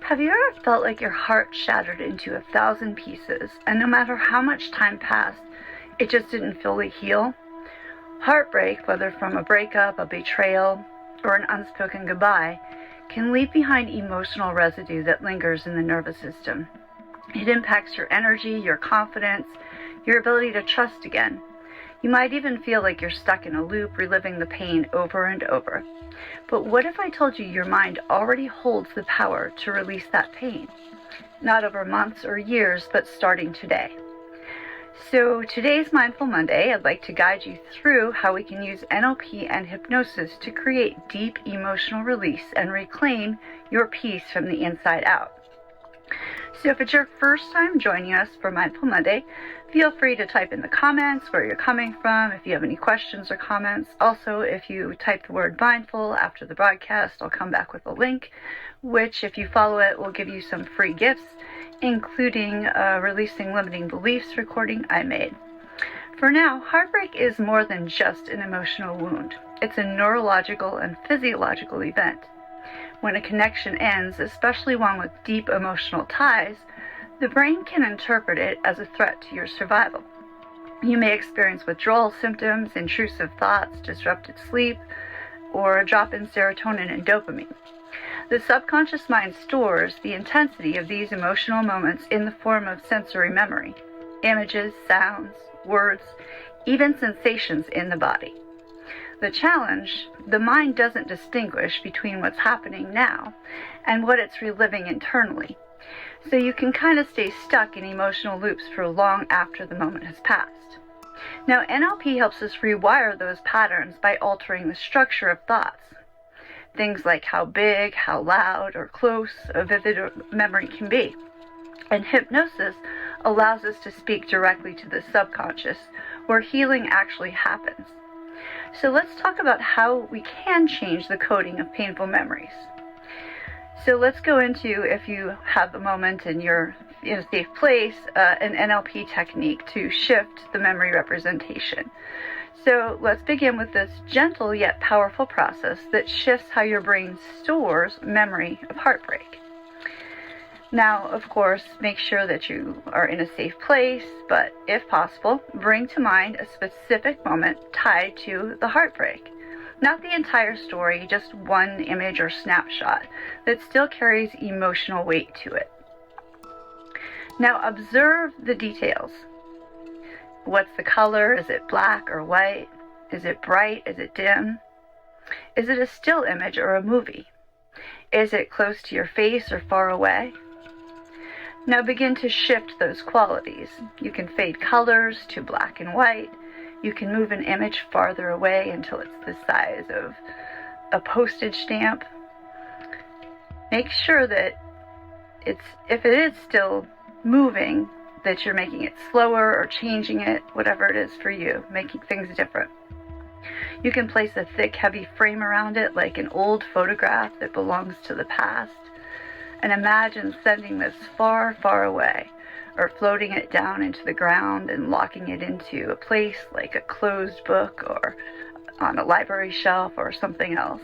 Have you ever felt like your heart shattered into 1,000 pieces, and no matter how much time passed, it just didn't fully heal? Heartbreak, whether from a breakup, a betrayal, or an unspoken goodbye, can leave behind emotional residue that lingers in the nervous system. It impacts your energy, your confidence, your ability to trust again. You might even feel like you're stuck in a loop, reliving the pain over and over. But what if I told you your mind already holds the power to release that pain? Not over months or years, but starting today. So today's Mindful Monday, I'd like to guide you through how we can use NLP and hypnosis to create deep emotional release and reclaim your peace from the inside out. So if it's your first time joining us for Mindful Monday, feel free to type in the comments where you're coming from if you have any questions or comments. Also, if you type the word mindful after the broadcast, I'll come back with a link, which if you follow it will give you some free gifts, including a Releasing Limiting Beliefs recording I made. For now, heartbreak is more than just an emotional wound. It's a neurological and physiological event. When a connection ends, especially one with deep emotional ties, the brain can interpret it as a threat to your survival. You may experience withdrawal symptoms, intrusive thoughts, disrupted sleep, or a drop in serotonin and dopamine. The subconscious mind stores the intensity of these emotional moments in the form of sensory memory, images, sounds, words, even sensations in the body. The challenge, the mind doesn't distinguish between what's happening now and what it's reliving internally. So you can kind of stay stuck in emotional loops for long after the moment has passed. Now, NLP helps us rewire those patterns by altering the structure of thoughts. Things like how big, how loud, or close a vivid memory can be. And hypnosis allows us to speak directly to the subconscious, where healing actually happens. So let's talk about how we can change the coding of painful memories. So let's go into, if you have a moment and you're in a safe place, an NLP technique to shift the memory representation. So let's begin with this gentle yet powerful process that shifts how your brain stores memory of heartbreak. Now, of course, make sure that you are in a safe place, but if possible, bring to mind a specific moment tied to the heartbreak. Not the entire story, just one image or snapshot that still carries emotional weight to it. Now, observe the details. What's the color? Is it black or white? Is it bright? Is it dim? Is it a still image or a movie? Is it close to your face or far away? Now begin to shift those qualities. You can fade colors to black and white. You can move an image farther away until it's the size of a postage stamp. Make sure that if it is still moving, that you're making it slower or changing it, whatever it is for you, making things different. You can place a thick, heavy frame around it like an old photograph that belongs to the past. And imagine sending this far, far away, or floating it down into the ground and locking it into a place like a closed book or on a library shelf or something else.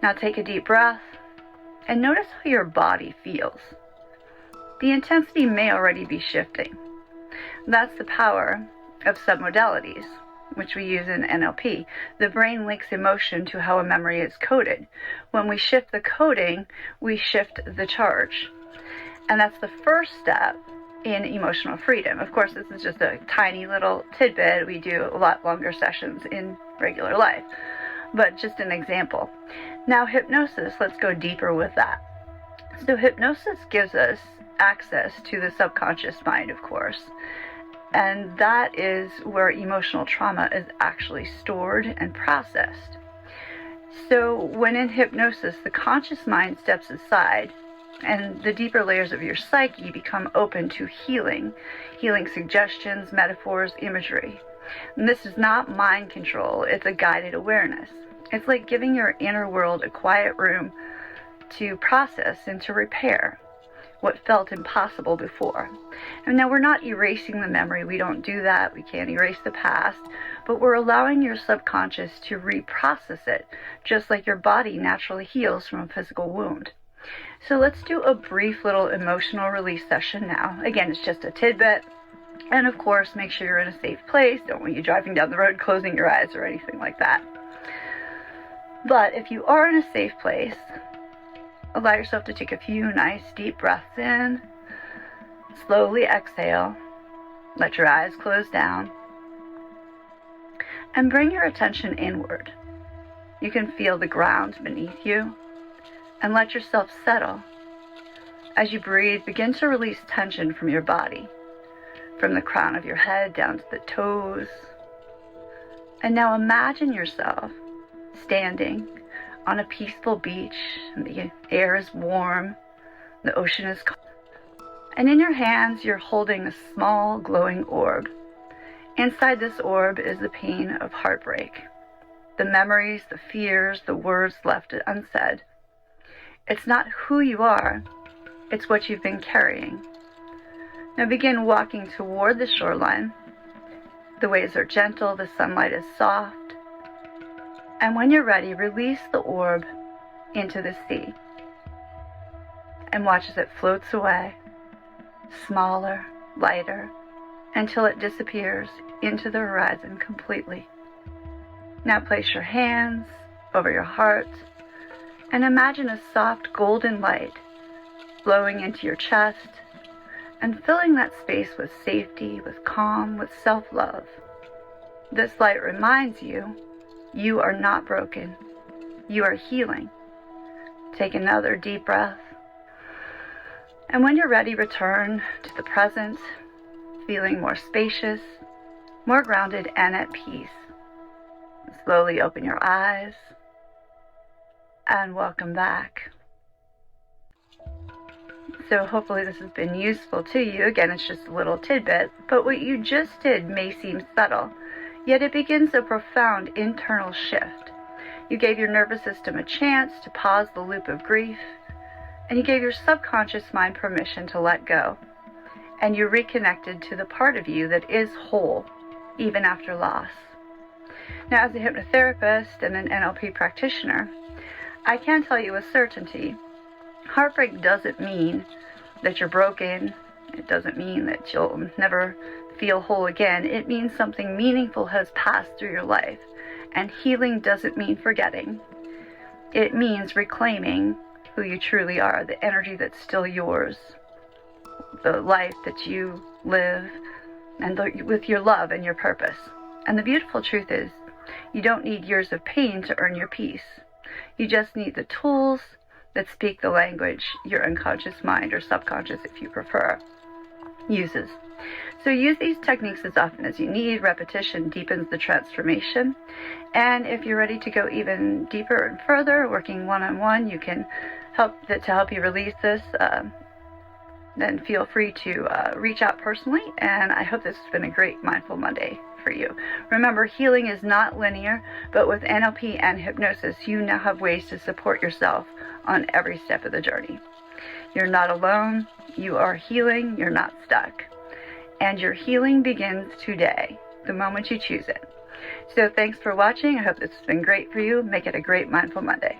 Now take a deep breath and notice how your body feels. The intensity may already be shifting. That's the power of submodalities, which we use in NLP. The brain links emotion to how a memory is coded. When we shift the coding, we shift the charge. And that's the first step in emotional freedom. Of course, this is just a tiny little tidbit. We do a lot longer sessions in regular life, but just an example. Now, hypnosis, let's go deeper with that. So hypnosis gives us access to the subconscious mind, of course. And that is where emotional trauma is actually stored and processed. So when in hypnosis, the conscious mind steps aside and the deeper layers of your psyche become open to healing suggestions, metaphors, imagery. And this is not mind control, it's a guided awareness. It's like giving your inner world a quiet room to process and to repair what felt impossible before. And now we're not erasing the memory. We don't do that. We can't erase the past, but we're allowing your subconscious to reprocess it, just like your body naturally heals from a physical wound. So let's do a brief little emotional release session now. Again, it's just a tidbit. And of course, make sure you're in a safe place. Don't want you driving down the road closing your eyes or anything like that. But if you are in a safe place, allow yourself to take a few nice deep breaths in. Slowly exhale. Let your eyes close down. And bring your attention inward. You can feel the ground beneath you. And let yourself settle. As you breathe, begin to release tension from your body, from the crown of your head down to the toes. And now imagine yourself standing on a peaceful beach, and the air is warm, the ocean is calm. And in your hands, you're holding a small glowing orb. Inside this orb is the pain of heartbreak, the memories, the fears, the words left unsaid. It's not who you are, it's what you've been carrying. Now begin walking toward the shoreline. The waves are gentle, the sunlight is soft. And when you're ready, release the orb into the sea. And watch as it floats away, smaller, lighter, until it disappears into the horizon completely. Now place your hands over your heart and imagine a soft golden light flowing into your chest and filling that space with safety, with calm, with self-love. This light reminds you, you are not broken. You are healing. Take another deep breath. And when you're ready, return to the present, feeling more spacious, more grounded, and at peace. Slowly open your eyes. And welcome back. So hopefully this has been useful to you. Again, it's just a little tidbit, but what you just did may seem subtle, yet it begins a profound internal shift. You gave your nervous system a chance to pause the loop of grief, and you gave your subconscious mind permission to let go, and you reconnected to the part of you that is whole, even after loss. Now, as a hypnotherapist and an NLP practitioner, I can tell you with certainty, heartbreak doesn't mean that you're broken. It doesn't mean that you'll never feel whole again. It means something meaningful has passed through your life. And healing doesn't mean forgetting. It means reclaiming who you truly are, the energy that's still yours, the life that you live, and with your love and your purpose. And the beautiful truth is, you don't need years of pain to earn your peace. You just need the tools that speak the language your unconscious mind, or subconscious if you prefer, uses. So use these techniques as often as you need. Repetition deepens the transformation. And if you're ready to go even deeper and further, working one-on-one, you can help you release this. Then feel free to reach out personally. And I hope this has been a great Mindful Monday for you. Remember, healing is not linear, but with NLP and hypnosis, you now have ways to support yourself on every step of the journey. You're not alone. You are healing. You're not stuck. And your healing begins today, the moment you choose it. So thanks for watching. I hope this has been great for you. Make it a great Mindful Monday.